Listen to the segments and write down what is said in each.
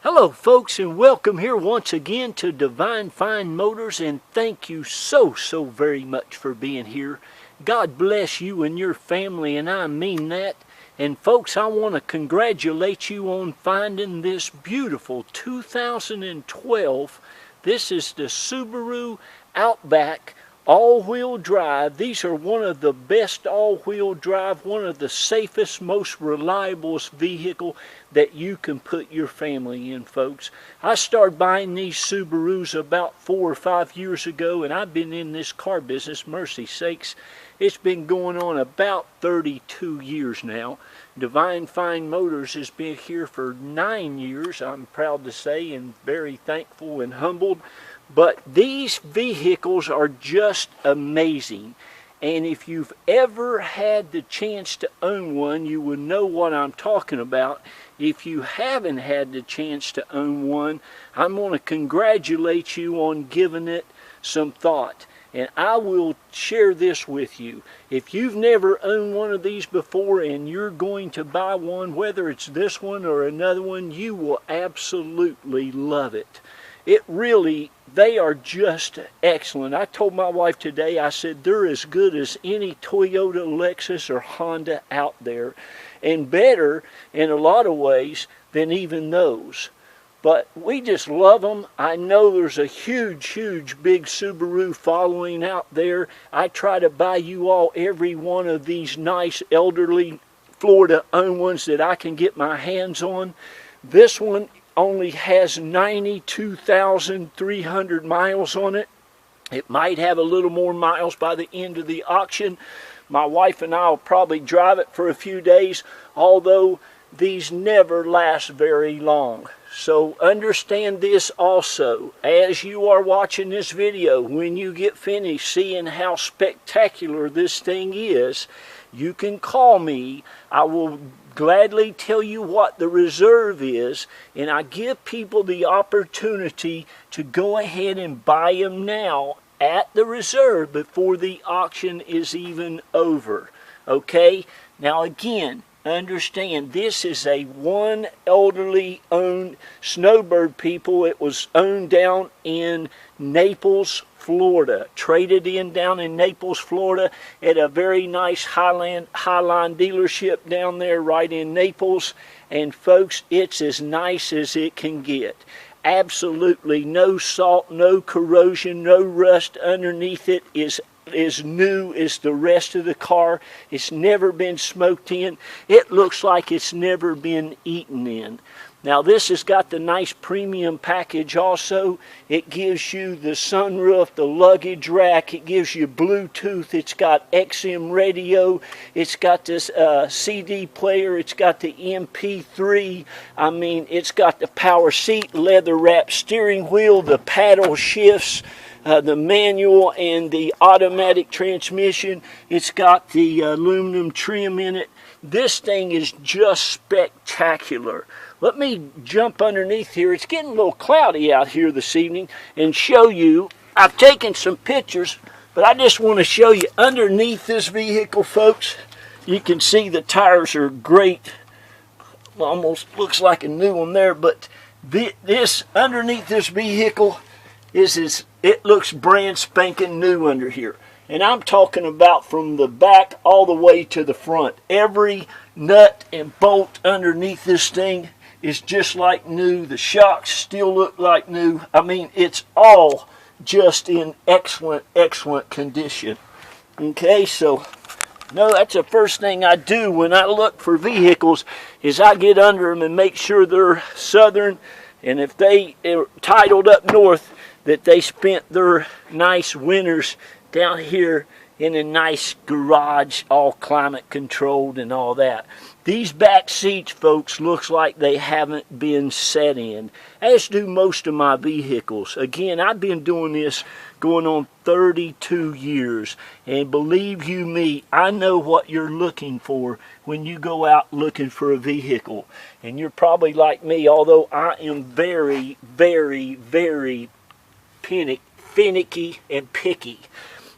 Hello folks, and welcome here once again to Divine Fine Motors, and thank you so very much for being here. God bless you and your family, and I mean that. And folks, I want to congratulate you on finding this beautiful 2012. This is the Subaru Outback all-wheel drive. These are one of the best all-wheel drive, one of the safest, most reliable vehicle that you can put your family in, folks. I started buying these Subarus about 4 or 5 years ago, and I've been in this car business, mercy sakes, it's been going on about 32 years now. Divine Fine Motors has been here for 9 years, I'm proud to say, and very thankful and humbled. But these vehicles are just amazing. And if you've ever had the chance to own one, you would know what I'm talking about. If you haven't had the chance to own one, I'm going to congratulate you on giving it some thought. And I will share this with you. If you've never owned one of these before and you're going to buy one, whether it's this one or another one, you will absolutely love it. They are just excellent. I told my wife today, I said, they're as good as any Toyota, Lexus, or Honda out there, and better in a lot of ways than even those. But we just love them. I know there's a huge big Subaru following out there. I try to buy you all every one of these nice elderly Florida-owned ones that I can get my hands on. This one only has 92,300 miles on it. It might have a little more miles by the end of the auction. My wife and I will probably drive it for a few days, although these never last very long. So understand this also, as you are watching this video, when you get finished seeing how spectacular this thing is, you can call me. I will gladly tell you what the reserve is, and I give people the opportunity to go ahead and buy them now at the reserve before the auction is even over. Okay? Now again, understand, this is a one elderly owned Snowbird, people. It was owned down in Naples, Florida, traded in down in Naples, Florida at a very nice Highline dealership down there right in Naples. And folks, it's as nice as it can get. Absolutely no salt, no corrosion, no rust underneath it. Is as new as the rest of the car. It's never been smoked in. It looks like it's never been eaten in. Now this has got the nice premium package also. It gives you the sunroof, the luggage rack, it gives you Bluetooth, it's got XM radio, it's got this CD player, it's got the MP3, I mean it's got the power seat, leather wrapped steering wheel, the paddle shifts, the manual and the automatic transmission. It's got the aluminum trim in it. This thing is just spectacular. Let me jump underneath here. It's getting a little cloudy out here this evening and show you. I've taken some pictures, but I just want to show you underneath this vehicle, folks. You can see the tires are great. Almost looks like a new one there, but this underneath this vehicle it looks brand spanking new under here. And I'm talking about from the back all the way to the front. Every nut and bolt underneath this thing is just like new. The shocks still look like new. I mean, it's all just in excellent condition. Okay, so no, that's the first thing I do when I look for vehicles is I get under them and make sure they're Southern, and if they are titled up north, that they spent their nice winters down here in a nice garage, all climate controlled and all that. These back seats, folks, looks like they haven't been set in, as do most of my vehicles. Again, I've been doing this going on 32 years, and believe you me, I know what you're looking for when you go out looking for a vehicle. And you're probably like me, although I am very finicky and picky.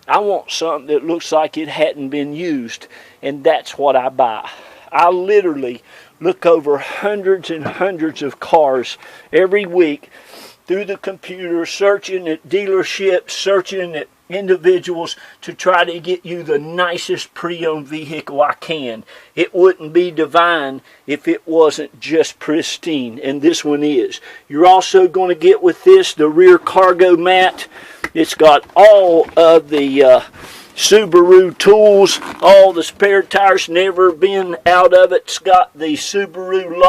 I want something that looks like it hadn't been used, and that's what I buy. I literally look over hundreds and hundreds of cars every week through the computer, searching at dealerships, searching at individuals to try to get you the nicest pre-owned vehicle I can. It wouldn't be divine if it wasn't just pristine, and this one is. You're also going to get with this the rear cargo mat. It's got all of the Subaru tools, all the spare tires, never been out of it. It's got the Subaru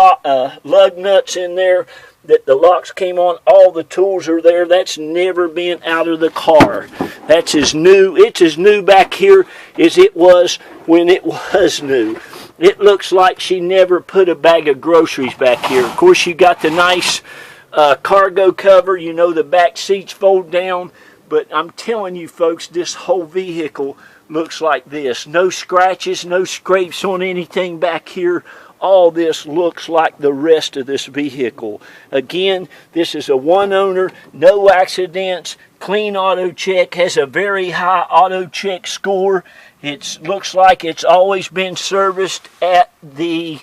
lug nuts in there that the locks came on. All the tools are there. That's never been out of the car. That's as new. It's as new back here as it was when it was new. It looks like she never put a bag of groceries back here. Of course, you got the nice cargo cover. You know, the back seats fold down. But I'm telling you folks, this whole vehicle looks like this. No scratches, no scrapes on anything back here. All this looks like the rest of this vehicle. Again, this is a one owner, no accidents, clean auto check, has a very high auto check score. It looks like it's always been serviced at the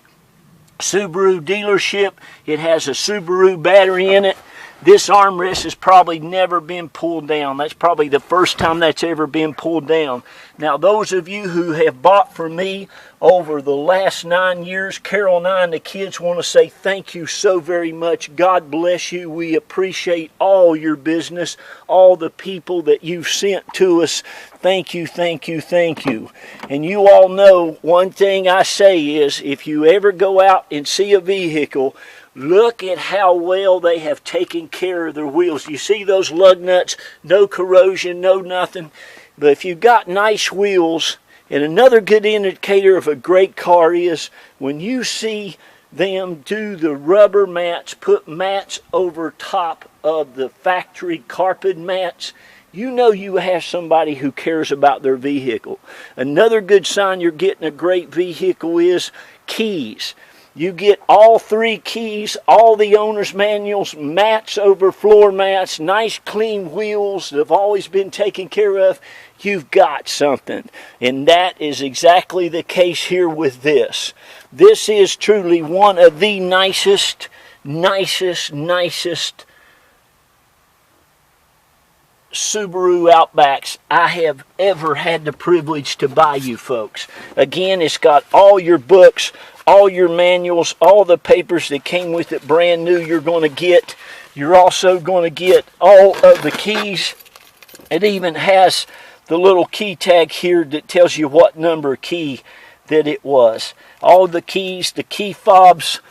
Subaru dealership. It has a Subaru battery in it. This armrest has probably never been pulled down. That's probably the first time that's ever been pulled down. Now, those of you who have bought from me over the last 9 years, Carol and I and the kids want to say thank you so very much. God bless you. We appreciate all your business, all the people that you've sent to us. Thank you, thank you, thank you. And you all know one thing I say is, if you ever go out and see a vehicle, look at how well they have taken care of their wheels. You see those lug nuts, no corrosion, no nothing. But if you've got nice wheels, and another good indicator of a great car is when you see them do the rubber mats, put mats over top of the factory carpet mats, you know you have somebody who cares about their vehicle. Another good sign you're getting a great vehicle is keys. You get all 3 keys, all the owner's manuals, mats over floor mats, nice clean wheels that have always been taken care of. You've got something. And that is exactly the case here with this. This is truly one of the nicest Subaru Outbacks I have ever had the privilege to buy you folks. Again, it's got all your books, all your manuals, all the papers that came with it brand new you're going to get. You're also going to get all of the keys. It even has the little key tag here that tells you what number key that it was. All the keys, the key fobs,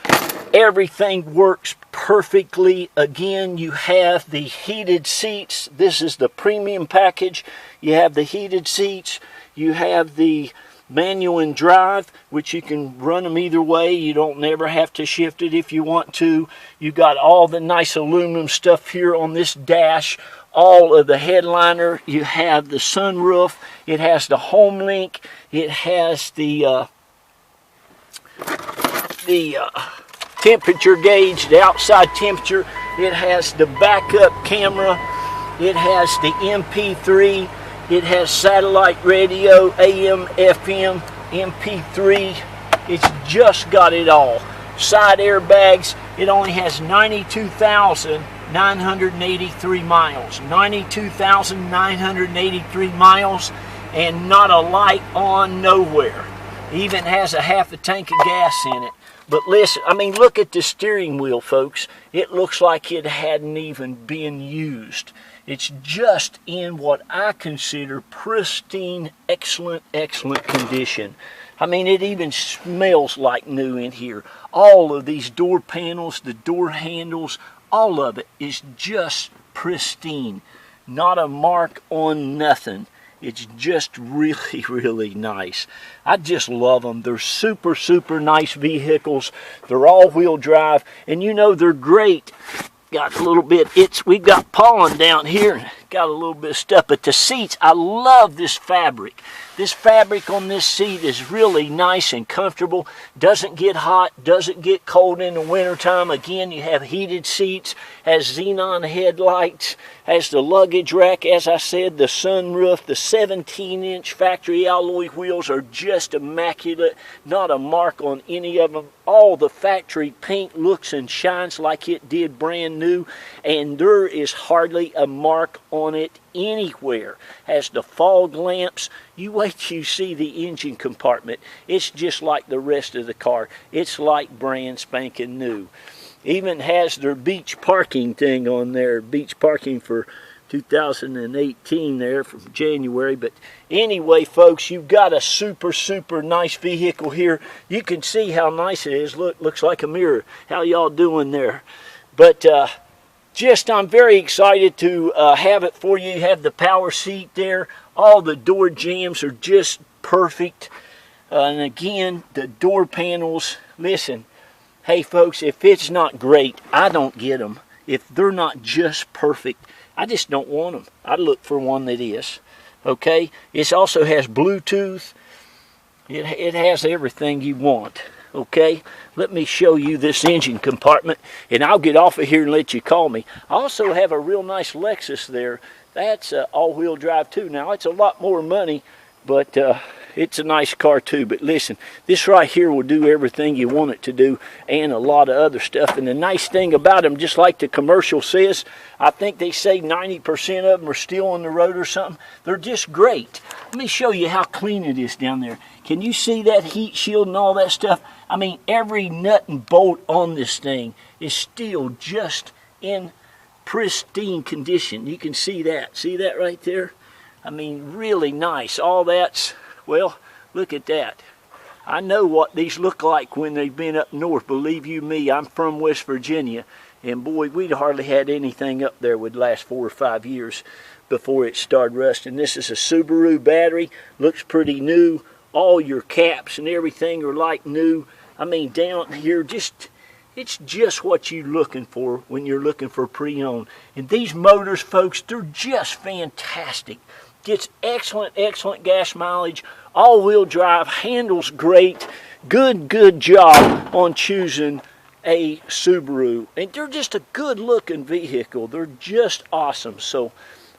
everything works perfectly. Again, you have the heated seats. This is the premium package. You have the heated seats. You have the manual and drive, which you can run them either way. You don't never have to shift it if you want to. You got all the nice aluminum stuff here on this dash. All of the headliner. You have the sunroof. It has the home link. It has the temperature gauge, the outside temperature. It has the backup camera. It has the MP3. It has satellite radio, AM, FM, MP3. It's just got it all. Side airbags. It only has 92,983 miles. 92,983 miles and not a light on nowhere. Even has a half a tank of gas in it. But listen, I mean, look at the steering wheel, folks. It looks like it hadn't even been used. It's just in what I consider pristine, excellent condition. I mean, it even smells like new in here. All of these door panels, the door handles, all of it is just pristine. Not a mark on nothing. It's just really nice. I just love them. They're super nice vehicles. They're all-wheel drive, and you know they're great. Got a little bit. We've got pollen down here. got a little bit of stuff, but the seats, I love this fabric. This fabric on this seat is really nice and comfortable. Doesn't get hot, doesn't get cold in the wintertime. Again, you have heated seats, has xenon headlights, has the luggage rack, as I said, the sunroof, the 17-inch factory alloy wheels are just immaculate. Not a mark on any of them. All the factory paint looks and shines like it did brand new, and there is hardly a mark on it anywhere. Has the fog lamps. You wait till you see the engine compartment. It's just like the rest of the car. It's like brand spanking new. Even has their beach parking thing on there. Beach parking for 2018 there from January. But anyway, folks, you've got a super, super nice vehicle here. You can see how nice it is. Look, looks like a mirror. How y'all doing there? But I'm very excited to have it for you. You have the power seat there. All the door jambs are just perfect. And again, the door panels. Listen, hey folks, if it's not great, I don't get them. If they're not just perfect, I just don't want them. I look for one that is. Okay? It also has Bluetooth. It has everything you want. Okay, let me show you this engine compartment, and I'll get off of here and let you call me. I also have a real nice Lexus there. That's all-wheel drive too. Now, it's a lot more money, but it's a nice car too. But listen, this right here will do everything you want it to do, and a lot of other stuff. And the nice thing about them, just like the commercial says, I think they say 90% of them are still on the road or something. They're just great. Let me show you how clean it is down there. Can you see that heat shield and all that stuff? I mean, every nut and bolt on this thing is still just in pristine condition. You can see that. See that right there? I mean, really nice. All that's, well, look at that. I know what these look like when they've been up north. Believe you me, I'm from West Virginia. And boy, we'd hardly had anything up there would last 4 or 5 years before it started rusting. This is a Subaru battery. Looks pretty new. All your caps and everything are like new. I mean, down here, it's just what you're looking for when you're looking for pre-owned. And these motors, folks, they're just fantastic. Gets excellent, excellent gas mileage. All-wheel drive, handles great. Good job on choosing a Subaru. And they're just a good-looking vehicle. They're just awesome. So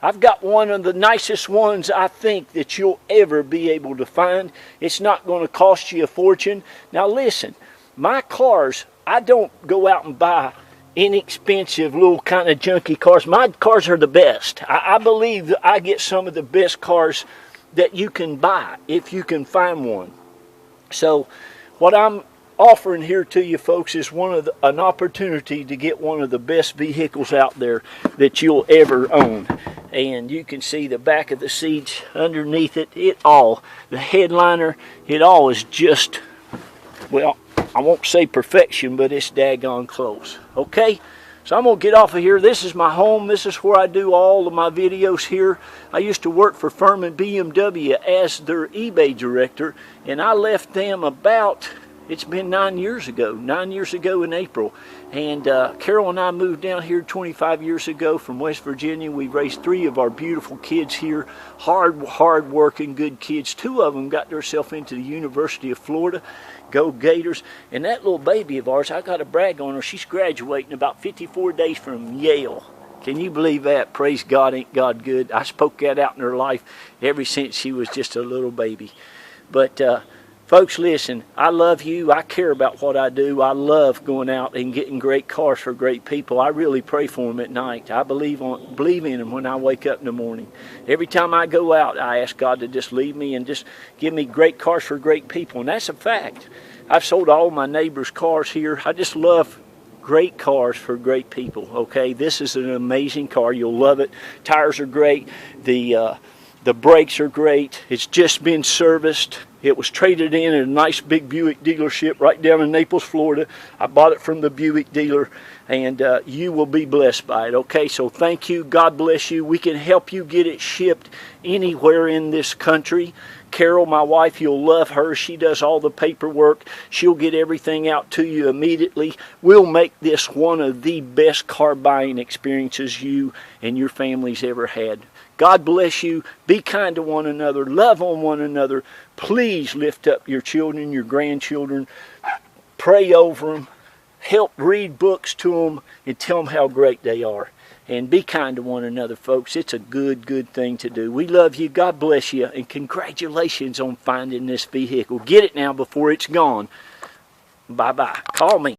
I've got one of the nicest ones I think that you'll ever be able to find. It's not going to cost you a fortune. Now listen, my cars, I don't go out and buy inexpensive little kind of junky cars. My cars are the best. I believe that I get some of the best cars that you can buy if you can find one. So what I'm offering here to you folks is an opportunity to get one of the best vehicles out there that you'll ever own. And you can see the back of the seats, underneath it, the headliner, it all is just, well, I won't say perfection, but it's daggone close. Okay? So I'm going to get off of here. This is my home. This is where I do all of my videos here. I used to work for Furman BMW as their eBay director, and I left them about, it's been 9 years ago in April. And Carol and I moved down here 25 years ago from West Virginia. We raised 3 of our beautiful kids here. Hard working, good kids. 2 of them got themselves into the University of Florida. Go Gators. And that little baby of ours, I got to brag on her. She's graduating about 54 days from Yale. Can you believe that? Praise God, ain't God good? I spoke that out in her life ever since she was just a little baby. But folks, listen, I love you. I care about what I do. I love going out and getting great cars for great people. I really pray for them at night. I believe in them when I wake up in the morning. Every time I go out, I ask God to just lead me and just give me great cars for great people. And that's a fact. I've sold all my neighbors' cars here. I just love great cars for great people. Okay, this is an amazing car. You'll love it. Tires are great. The brakes are great. It's just been serviced. It was traded in at a nice big Buick dealership right down in Naples, Florida. I bought it from the Buick dealer, and you will be blessed by it. Okay, so thank you. God bless you. We can help you get it shipped anywhere in this country. Carol, my wife, you'll love her. She does all the paperwork. She'll get everything out to you immediately. We'll make this one of the best car buying experiences you and your family's ever had. God bless you. Be kind to one another. Love on one another. Please lift up your children, your grandchildren. Pray over them. Help read books to them and tell them how great they are. And be kind to one another, folks. It's a good thing to do. We love you. God bless you. And congratulations on finding this vehicle. Get it now before it's gone. Bye-bye. Call me.